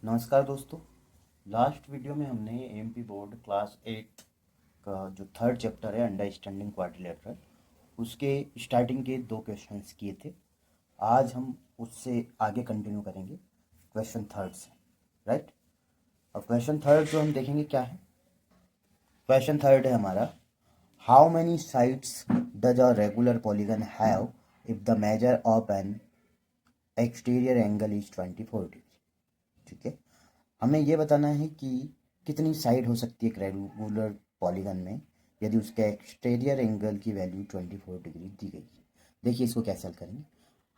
नमस्कार दोस्तों। Last video में हमने एमपी बोर्ड क्लास 8 का जो थर्ड चैप्टर है अंडरस्टैंडिंग क्वाड्रिलेटरल उसके स्टार्टिंग के दो क्वेश्चंस किए थे। आज हम उससे आगे कंटिन्यू करेंगे क्वेश्चन थर्ड से, राइट। अब क्वेश्चन थर्ड जो हम देखेंगे क्या है। क्वेश्चन थर्ड है हमारा, how many sides does a regular polygon have if the major of N exterior angle is 24 degree. ठीक है, हमें ये बताना है कि कितनी साइड हो सकती है एक रेगुलर पॉलीगन में यदि उसके एक्सटीरियर एंगल की वैल्यू 24 डिग्री दी गई है। देखिए इसको कैसे हल करेंगे।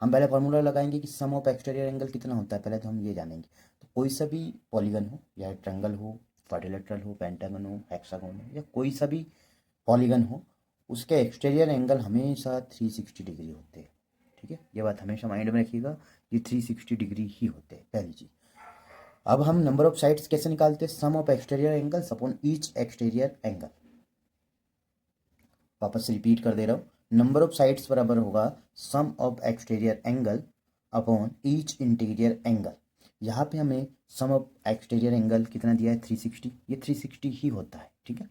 हम पहले फॉर्मूला लगाएंगे कि सम ऑफ एक्सटीरियर एंगल कितना होता है। पहले तो हम ये जानेंगे, तो कोई सा भी पॉलीगन हो, या ट्रायंगल हो, क्वाड्रिलेटरल हो, पेंटागन हो, हेक्सागोन हो, या कोई सा भी पॉलीगन हो, उसके एक्सटीरियर एंगल हमेशा 360 डिग्री होते हैं। ठीक है, ये बात हमेशा माइंड में रखिएगा, ये 360 डिग्री ही होते हैं, पहली चीज़। अब हम नंबर ऑफ साइड्स कैसे निकालते हैं, sum of exterior angles upon each exterior angle. वापस से रिपीट कर दे रहा हूं, नंबर ऑफ साइड्स बराबर होगा sum of exterior angle upon each interior angle. यहाँ पे हमें सम ऑफ एक्सटीरियर एंगल कितना दिया है, 360, ये 360 ही होता है। ठीक है,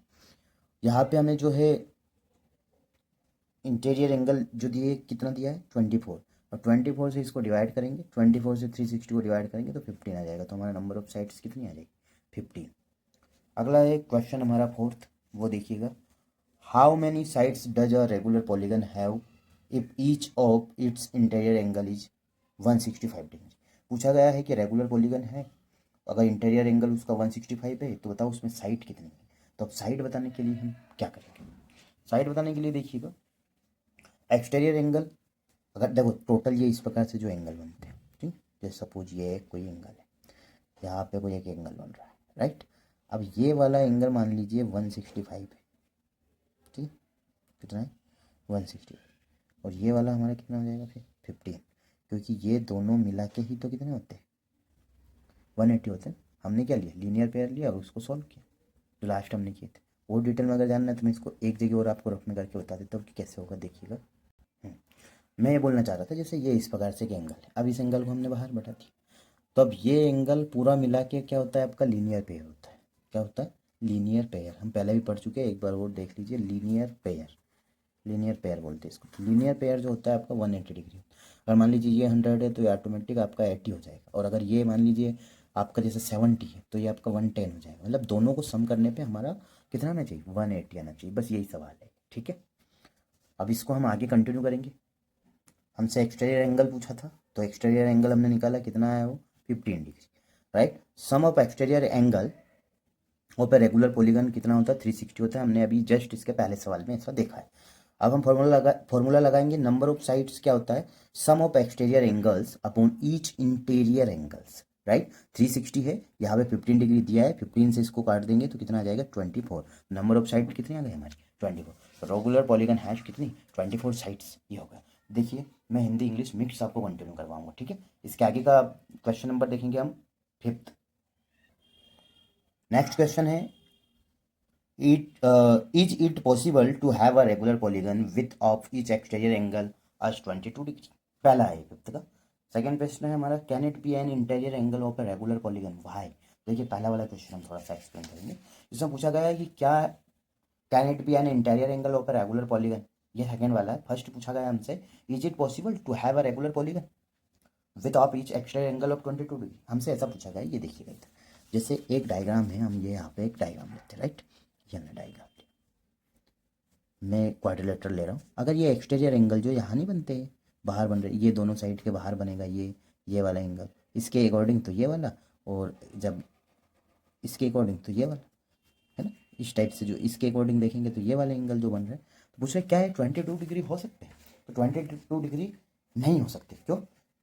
यहाँ पे हमें जो है इंटीरियर एंगल जो दिए कितना दिया है, 24, और 24 से इसको डिवाइड करेंगे, 24 से 360 को डिवाइड करेंगे तो 15 आ जाएगा। तो हमारा नंबर ऑफ साइड्स कितनी आ जाएगी, 15। अगला एक क्वेश्चन हमारा फोर्थ, वो देखिएगा, how many sides does a regular polygon have if each of its interior angle is 165 degree. पूछा गया है कि रेगुलर पॉलीगन है, अगर इंटीरियर एंगल उसका 165 है तो बताओ उसमें साइड कितनी है। तो अब साइड बताने के लिए हम क्या करेंगे, साइड बताने के लिए देखिएगा, एक्सटीरियर एंगल, अगर देखो टोटल ये इस प्रकार से जो एंगल बनते हैं, ठीक, जैसे सपोज ये कोई एंगल है, यहाँ पे कोई एक एंगल बन रहा है, राइट। अब ये वाला एंगल मान लीजिए 165 है, ठीक, कितना है 160, और ये वाला हमारा कितना हो जाएगा फिर 15, क्योंकि ये दोनों मिला के ही तो कितने होते हैं, 180 होते हैं। हमने क्या लिया, लीनियर पेयर लिया और उसको सॉल्व किया, जो लास्ट हमने किए थे। और डिटेल में अगर जानना है तो मैं इसको एक जगह और आपको रफ में करके बता देता हूँ कि कैसे होगा, देखिएगा। मैं ये बोलना चाह रहा था, जैसे ये इस प्रकार से एक एंगल है, अब इस एंगल को हमने बाहर बैठा दिया, तो अब ये एंगल पूरा मिला के क्या होता है, आपका लीनियर पेयर होता है। क्या होता है, लीनियर पेयर। हम पहले भी पढ़ चुके हैं, एक बार और देख लीजिए, लीनियर पेयर, लीनियर पेयर बोलते हैं इसको। तो लीनियर पेयर जो होता है आपका 180 डिग्री। अगर मान लीजिए ये 100 है तो ये ऑटोमेटिक आपका 80 हो जाएगा, और अगर ये मान लीजिए आपका जैसे 70 है तो ये आपका 110 हो जाएगा। मतलब दोनों को सम करने पे हमारा कितना आना चाहिए, 180 आना चाहिए। बस यही सवाल है, ठीक है। अब इसको हम आगे कंटिन्यू करेंगे। हमसे एक्सटीरियर एंगल पूछा था, तो एक्सटीरियर एंगल हमने निकाला, कितना आया वो 15 degree, right. Sum of exterior angle और पे रेगुलर पॉलीगन कितना होता है, 360 होता है। हमने अभी जस्ट इसके पहले सवाल में ऐसा देखा है। अब हम फॉर्मूला लगाएंगे, नंबर ऑफ साइड्स क्या होता है, sum of exterior angles upon each interior angles, right. 360 है, यहाँ पे 15 डिग्री दिया है, 15 से इसको काट देंगे तो कितना आ जाएगा 24। नंबर ऑफ साइड कितनी आ गई हमारी 24। रेगुलर पॉलीगन हैश कितनी 24 साइड्स, ये होगा। देखिए मैं हिंदी इंग्लिश मिक्स आपको कंटिन्यू करवाऊंगा, ठीक है। इसके आगे का क्वेश्चन नंबर देखेंगे हम, फिफ्थ। नेक्स्ट क्वेश्चन है, is it possible to have a regular polygon with of each exterior angle as 22 degree. पहला है फिफ्थ का। सेकंड क्वेश्चन है हमारा, can it be an interior angle of a regular polygon, why. देखिए पहला वाला question हम थोड़ा सा एक्सप्लेन करेंगे। इसमें पूछा गया है कि क्या can it be an interior angle of a regular polygon, ये सेकंड वाला है। फर्स्ट पूछा गया हमसे, is it possible to have a regular polygon with of each exterior angle of 22 degree, हमसे ऐसा पूछा गया है। ये देखिएगा इधर, जैसे एक डायग्राम है, हम ये यहाँ पे एक डायग्राम लेते हैं, राइट। ये हमने डायग्राम, मैं क्वाड्रिलेटरल ले रहा हूँ। अगर ये एक्सटीरियर एंगल जो यहाँ नहीं बनते हैं, बाहर बन रहे, ये दोनों साइड के बाहर बनेगा, ये वाला एंगल, इसके अकॉर्डिंग तो ये वाला, और जब इसके अकॉर्डिंग तो ये वाला, है ना। इस टाइप से जो इसके अकॉर्डिंग देखेंगे तो ये वाले एंगल जो बन रहे हैं, तो पूछ रहे क्या है 22 डिग्री हो सकते हैं, तो 22 डिग्री नहीं हो सकते। क्यों,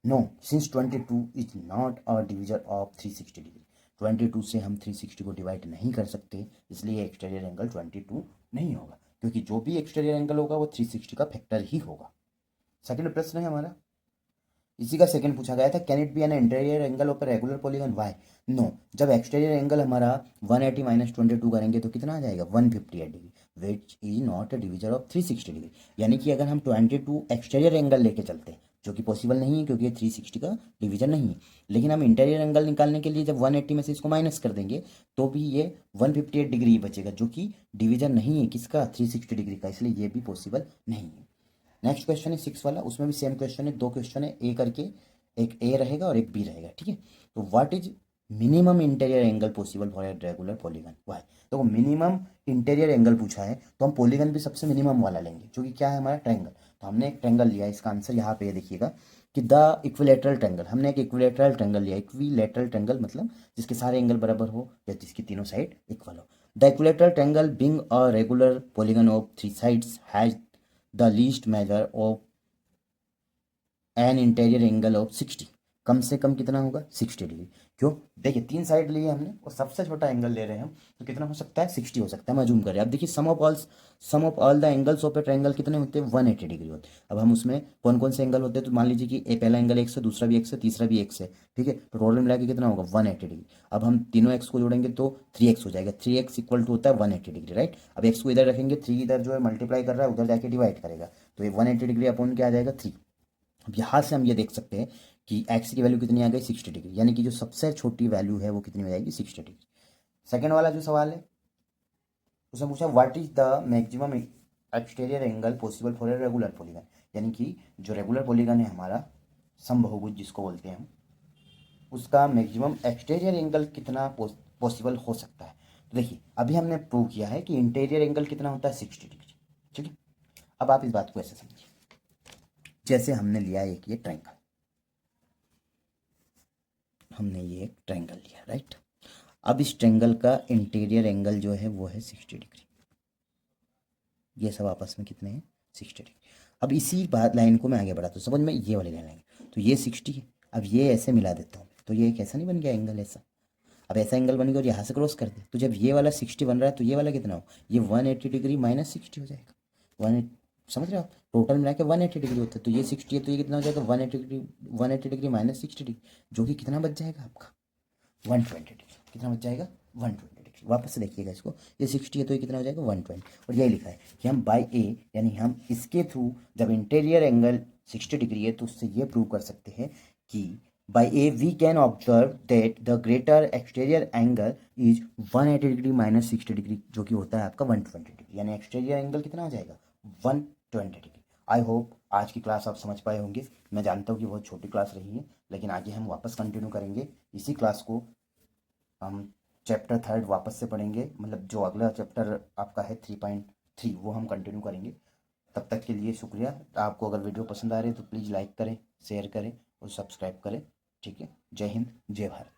no, since 22 is not a divisor of 360 degree. 22 से हम 360 को डिवाइड नहीं कर सकते, इसलिए एक्सटीरियर एंगल 22 नहीं होगा, क्योंकि जो भी एक्सटीरियर एंगल होगा वो 360 का फैक्टर ही होगा। सेकंड प्रश्न है हमारा, इसी का सेकंड पूछा गया था, can it be an interior angle of regular polygon, why. No, जब एक्सटीरियर एंगल हमारा 180 माइनस 22 करेंगे तो कितना आ जाएगा 158 degree, which is not a divisor of 360 degree. यानी कि अगर हम 22 एक्सटीरियर एंगल लेके चलते हैं जो कि पॉसिबल नहीं है क्योंकि ये 360 का डिवीजन नहीं है। लेकिन हम इंटीरियर एंगल निकालने के लिए जब 180 में से इसको माइनस कर देंगे तो भी ये 158 डिग्री बचेगा, जो कि डिवीजन नहीं है किसका, 360 डिग्री का, इसलिए ये भी पॉसिबल नहीं है। नेक्स्ट क्वेश्चन है 6 वाला, उसमें भी सेम क्वेश्चन है, 2 क्वेश्चन है ए करके, एक ए रहेगा और एक बी रहेगा, ठीक है। तो what is minimum interior angle possible for a regular polygon, why. तो मिनिमम इंटीरियर एंगल पूछा है तो हम पॉलीगन भी सबसे मिनिमम वाला लेंगे, जो कि क्या है हमारा ट्रायंगल। तो हमने एक ट्रायंगल लिया, इसका आंसर यहाँ पे देखिएगा कि द इक्विलेटरल ट्रायंगल, हमने एक इक्विलेटरल ट्रायंगल लिया। इक्विलेटरल ट्रायंगल मतलब जिसके सारे एंगल बराबर हो या जिसकी तीनों साइड इक्वल हो। The equilateral triangle being a regular polygon of 3 sides has the least measure of an interior angle of 60, कम से कम कितना होगा 60 डिग्री। क्यों, देखिए 3 साइड लिए हमने और सबसे छोटा एंगल ले रहे हैं हम, तो कितना हो सकता है 60 हो सकता है। मैं जूम कर रहा, अब देखिए sum of all the angles of a triangle कितने होते हैं 180 डिग्री होते हैं। अब हम उसमें कौन कौन से एंगल होते हैं, तो मान लीजिए कि ए पहला एंगल एक्स है, दूसरा भी एक्स है, तीसरा भी एक्स है, ठीक है। तो टोटल मिला के कितना होगा 180 डिग्री। अब हम तीनों एक्स को जोड़ेंगे तो 3x हो जाएगा, 3x इक्वल टू होता है 180 डिग्री, राइट। अब एक्स को इधर रखेंगे, 3 इधर जो है मल्टीप्लाई कर रहा है, उधर जाके डिवाइड करेगा, तो ये 180 डिग्री अपॉन क्या आ जाएगा 3। अब यहाँ से हम ये देख सकते हैं कि एक्स की वैल्यू कितनी आ गई 60 डिग्री, यानी कि जो सबसे छोटी वैल्यू है वो कितनी हो जाएगी 60 डिग्री। सेकेंड वाला जो सवाल है उसने पूछा what is the maximum exterior angle possible for a regular polygon, यानी कि जो रेगुलर पॉलीगन है हमारा समबाहुभुज जिसको बोलते हैं हम, उसका मैक्सिमम एक्सटीरियर एंगल कितना पॉसिबल हो सकता है। तो देखिए अभी हमने प्रूव किया है कि इंटीरियर एंगल कितना होता है 60 डिग्री, ठीक है। अब आप इस बात को ऐसे समझिए, जैसे हमने लिया एक ये ट्रायंगल, हमने ये एक ट्रायंगल लिया, राइट। अब इस ट्रायंगल का इंटीरियर एंगल जो है वो है 60 डिग्री, ये सब आपस में कितने हैं 60 डिग्री। अब इसी बात लाइन को मैं आगे बढ़ाता हूँ, समझ में ये वाली लाइन आएगी, तो ये 60 है, अब ये ऐसे मिला देता हूँ तो ये एक ऐसा नहीं बन गया एंगल ऐसा। अब ऐसा एंगल बन गया और यहाँ से क्रॉस कर दे, तो जब ये वाला 60 बन रहा है तो ये वाला कितना हो, ये 180 डिग्री माइनस 60 हो जाएगा। 180, समझ रहे हो आप, टोटल मिला के 180 डिग्री होता है, तो ये 60 है तो ये कितना हो जाएगा 180 डिग्री, 180 डिग्री माइनस 60 डिग्री, जो कि कितना बच जाएगा आपका 120 डिग्री। कितना बच जाएगा 120 डिग्री। वापस से देखिएगा इसको, ये 60 है तो ये कितना हो जाएगा 120, और यही लिखा है कि हम बाई ए, यानी हम इसके थ्रू जब इंटीरियर एंगल 60 डिग्री है तो उससे ये प्रूव कर सकते हैं कि by A V can observe that the greater exterior angle is 180 degree minus 60 degree, जो कि होता है आपका 120 डिग्री, यानी एक्सटीरियर एंगल कितना हो जाएगा 120 डिग्री। आई होप आज की क्लास आप समझ पाए होंगे। मैं जानता हूँ कि बहुत छोटी क्लास रही है, लेकिन आगे हम वापस कंटिन्यू करेंगे इसी क्लास को। हम चैप्टर 3 वापस से पढ़ेंगे, मतलब जो अगला चैप्टर आपका है 3.3 वो हम कंटिन्यू करेंगे। तब तक के लिए शुक्रिया। आपको अगर वीडियो पसंद आ रही है तो प्लीज़ लाइक करें, शेयर करें और सब्सक्राइब करें, ठीक है। जय हिंद, जय भारत।